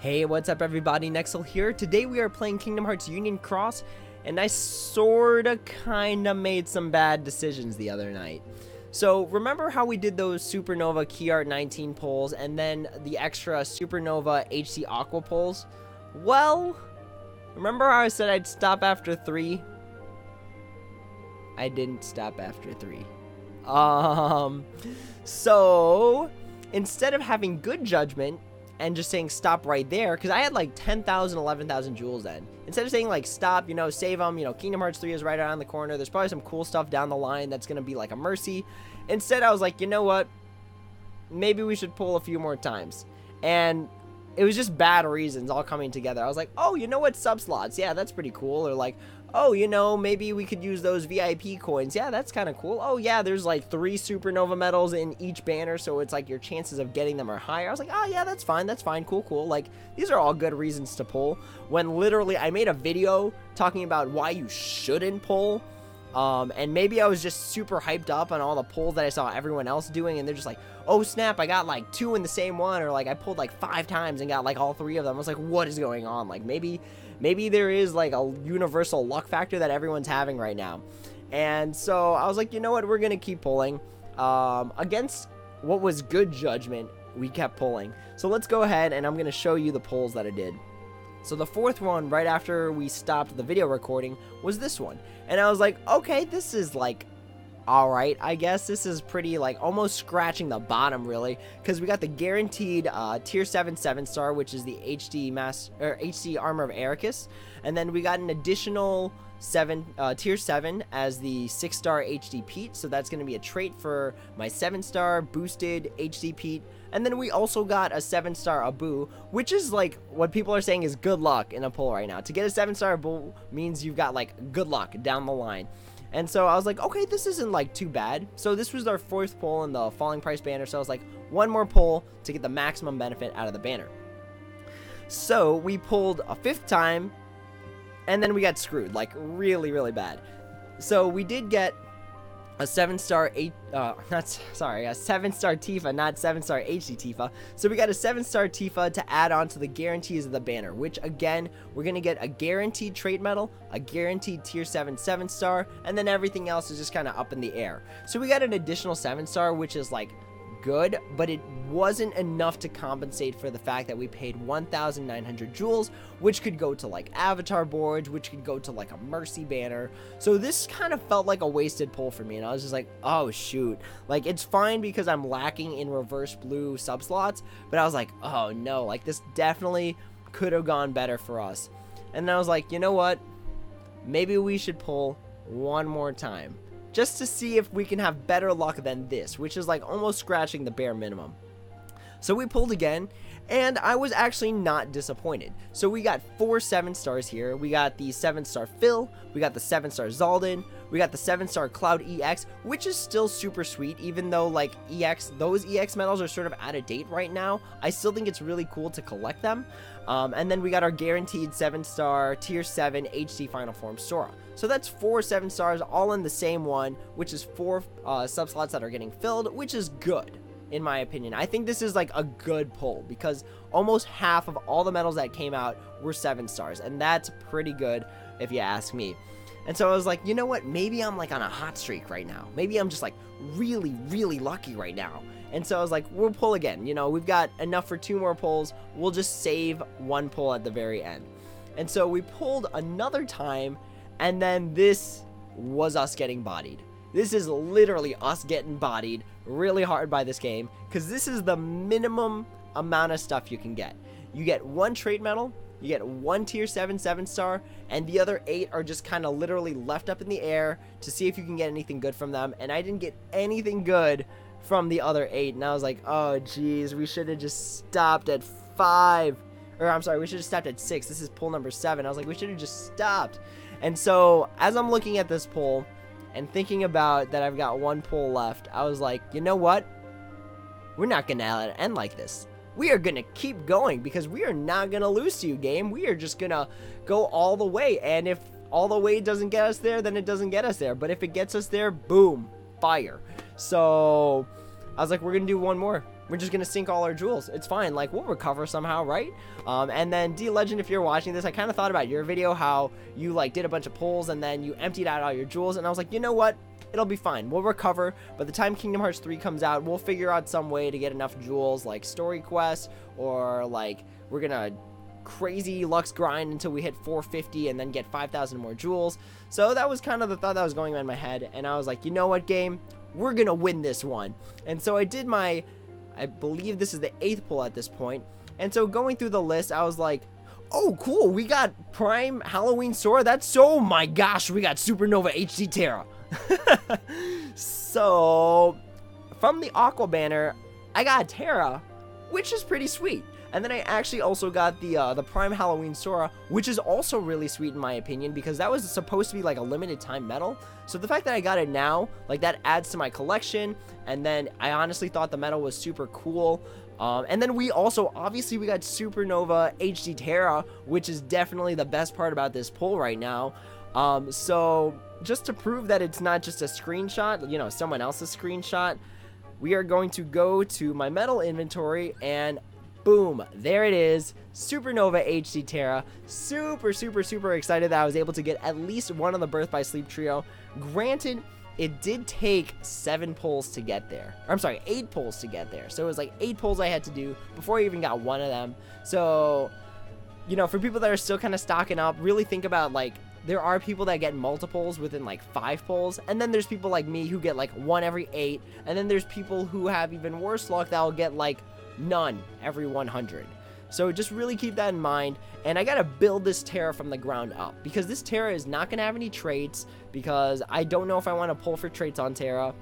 Hey, what's up everybody, Nexel here. Today we are playing Kingdom Hearts Union Cross, and I sorta kinda made some bad decisions the other night. So remember how we did those Supernova Key Art 19 polls and then the extra Supernova HC Aqua polls? Well, remember how I said I'd stop after 3? I didn't stop after 3. So instead of having good judgment and just saying stop right there, because I had like 10,000, 11,000 jewels then. Instead of saying like stop, save them, Kingdom Hearts 3 is right around the corner. There's probably some cool stuff down the line that's going to be like a mercy. Instead, I was like, you know what? Maybe we should pull a few more times. And it was just bad reasons all coming together. I was like, oh, you know what? Sub slots. Yeah, that's pretty cool. Or like, oh, maybe we could use those VIP coins. Yeah, that's kind of cool. Oh, yeah, there's like 3 Supernova medals in each banner, so it's like your chances of getting them are higher. I was like, oh, yeah, that's fine. That's fine. Cool, cool. Like, these are all good reasons to pull. When literally I made a video talking about why you shouldn't pull. And maybe I was just super hyped up on all the pulls that I saw everyone else doing, and they're just like, oh snap, I got like 2 in the same one, or like I pulled like 5 times and got like all 3 of them. I was like, what is going on? Like maybe there is like a universal luck factor that everyone's having right now. And so I was like, you know what, we're gonna keep pulling. Against what was good judgment, we kept pulling. So let's go ahead and I'm gonna show you the pulls that I did. So the 4th one, right after we stopped the video recording, was this one. And I was like, okay, this is like, alright, I guess. This is pretty, like, almost scratching the bottom, really. Because we got the guaranteed Tier 7 7-star, which is the HD Armor of Ericus. And then we got an additional Tier 7 as the 6-star HD Pete. So that's going to be a trait for my 7-star boosted HD Pete. And then we also got a 7-star Abu, which is like what people are saying is good luck in a pull right now. To get a 7-star Abu means you've got like good luck down the line. And so I was like, okay, this isn't like too bad. So this was our 4th pull in the falling price banner. So I was like, one more pull to get the maximum benefit out of the banner. So we pulled a 5th time, and then we got screwed, like really, really bad. So we did get a 7-star a 7-star Tifa, not 7-star HD Tifa. So we got a 7-star Tifa to add on to the guarantees of the banner, which again, we're gonna get a guaranteed trait medal, a guaranteed Tier 7 7-star, and then everything else is just kind of up in the air. So we got an additional 7-star, which is like good, but it wasn't enough to compensate for the fact that we paid 1,900 jewels, which could go to like avatar boards, which could go to like a mercy banner. So this kind of felt like a wasted pull for me, and I was just like, oh shoot, like it's fine because I'm lacking in reverse blue sub slots, but I was like, oh no, like this definitely could have gone better for us. And then I was like, you know what, maybe we should pull one more time, just to see if we can have better luck than this, which is like almost scratching the bare minimum. So we pulled again, and I was actually not disappointed. So we got 4 7-stars here. We got the 7-star Phil, we got the 7-star Zaldin, we got the 7-star Cloud EX, which is still super sweet, even though like those EX medals are sort of out of date right now. I still think it's really cool to collect them. And then we got our guaranteed 7-star Tier 7 HD Final Form Sora. So that's 4 7-stars all in the same one, which is 4 sub-slots that are getting filled, which is good, in my opinion. I think this is like a good pull, because almost half of all the medals that came out were 7-stars, and that's pretty good if you ask me. And so I was like, you know what, maybe I'm like on a hot streak right now. Maybe I'm just like really, really lucky right now. And so I was like, we'll pull again. We've got enough for 2 more pulls. We'll just save 1 pull at the very end. And so we pulled another time, and then this was us getting bodied. This is literally us getting bodied really hard by this game, because this is the minimum amount of stuff you can get. You get 1 trait medal, you get 1 Tier 7 7-star, and the other 8 are just kind of literally left up in the air to see if you can get anything good from them. And I didn't get anything good from the other 8, and I was like, oh geez, we should have just stopped at 5. Or I'm sorry, we should have stopped at 6. This is pull number 7. I was like, we should have just stopped. And so as I'm looking at this pull and thinking about that I've got 1 pull left, I was like, you know what? We're not going to let it end like this. We are going to keep going, because we are not going to lose to you, game. We are just going to go all the way. And if all the way doesn't get us there, then it doesn't get us there. But if it gets us there, boom, fire. So I was like, we're going to do 1 more. we're just gonna sink all our jewels. It's fine, like we'll recover somehow, right? And then D-Legend, if you're watching this, I kind of thought about your video, how you like did a bunch of pulls and then you emptied out all your jewels, and I was like, you know what? It'll be fine. We'll recover. By the time Kingdom Hearts 3 comes out, we'll figure out some way to get enough jewels, like story quests, or like we're gonna crazy Lux grind until we hit 450 and then get 5,000 more jewels. So that was kind of the thought that was going on in my head, and I was like, you know what, game? We're gonna win this one. And so I did my, I believe this is the 8th pull at this point. And so going through the list, I was like, oh, cool, we got Prime Halloween Sora. That's oh my gosh, we got Supernova HD Terra. So from the Aqua banner, I got Terra, which is pretty sweet. And then I actually also got the Prime Halloween Sora, which is also really sweet in my opinion, because that was supposed to be like a limited time medal. So the fact that I got it now, like that adds to my collection. And then I honestly thought the medal was super cool. And then we also, obviously we got Supernova HD Terra, which is definitely the best part about this pull right now. So just to prove that it's not just a screenshot, you know, someone else's screenshot, we are going to go to my medal inventory and boom, there it is, Supernova HD Terra. Super excited that I was able to get at least one of the Birth by Sleep trio. Granted, it did take 7 pulls to get there. Or, I'm sorry, 8 pulls to get there. So it was like 8 pulls I had to do before I even got one of them. So, you know, for people that are still kind of stocking up, really think about, like, there are people that get multiples within like 5 pulls, and then there's people like me who get like 1 every 8, and then there's people who have even worse luck that will get like none every 100. So just really keep that in mind. And I gotta build this Terra from the ground up, because this Terra is not gonna have any traits, because I don't know if I want to pull for traits on Terra.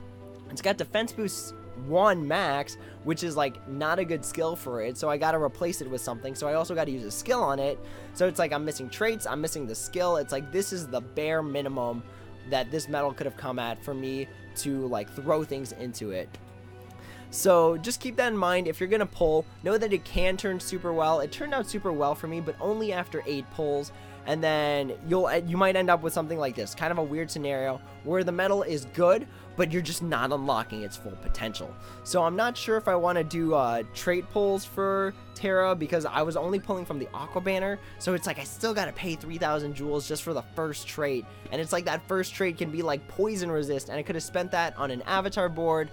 It's got defense boost 1 max, which is like not a good skill for it, so I gotta replace it with something. So I also gotta use a skill on it. So it's like I'm missing traits, I'm missing the skill. It's like this is the bare minimum that this medal could have come at for me to like throw things into it. So just keep that in mind. If you're gonna pull, know that it can turn super well. It turned out super well for me, but only after 8 pulls. And then you might end up with something like this, kind of a weird scenario where the medal is good, but you're just not unlocking its full potential. So I'm not sure if I want to do trait pulls for Terra, because I was only pulling from the Aqua banner. So it's like I still got to pay 3,000 jewels just for the first trait. And it's like that first trait can be like poison resist, and I could have spent that on an avatar board.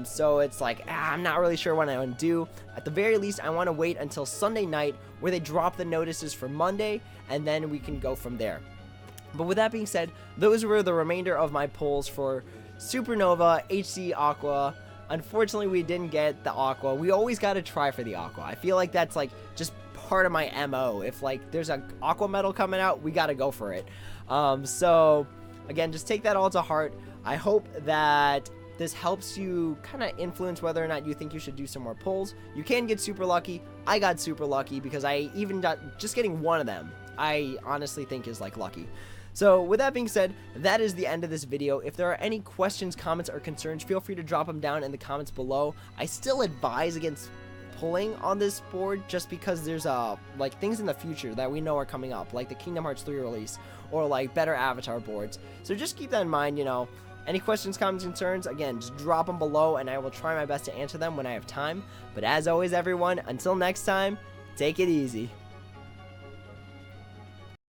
So it's like, I'm not really sure what I want to do. At the very least, I want to wait until Sunday night where they drop the notices for Monday, and then we can go from there. But with that being said, those were the remainder of my pulls for Supernova, HD Aqua. Unfortunately, we didn't get the Aqua. We always got to try for the Aqua. I feel like that's like just part of my MO. If like there's an Aqua medal coming out, we got to go for it. So again, just take that all to heart. I hope that this helps you kind of influence whether or not you think you should do some more pulls. You can get super lucky. I got super lucky because I even got just getting one of them, I honestly think is like lucky. So with that being said, that is the end of this video. If there are any questions, comments, or concerns, feel free to drop them down in the comments below. I still advise against pulling on this board just because there's like things in the future that we know are coming up, like the Kingdom Hearts 3 release or like better avatar boards. So just keep that in mind, you know. Any questions, comments, concerns, again, just drop them below and I will try my best to answer them when I have time. But as always, everyone, until next time, take it easy.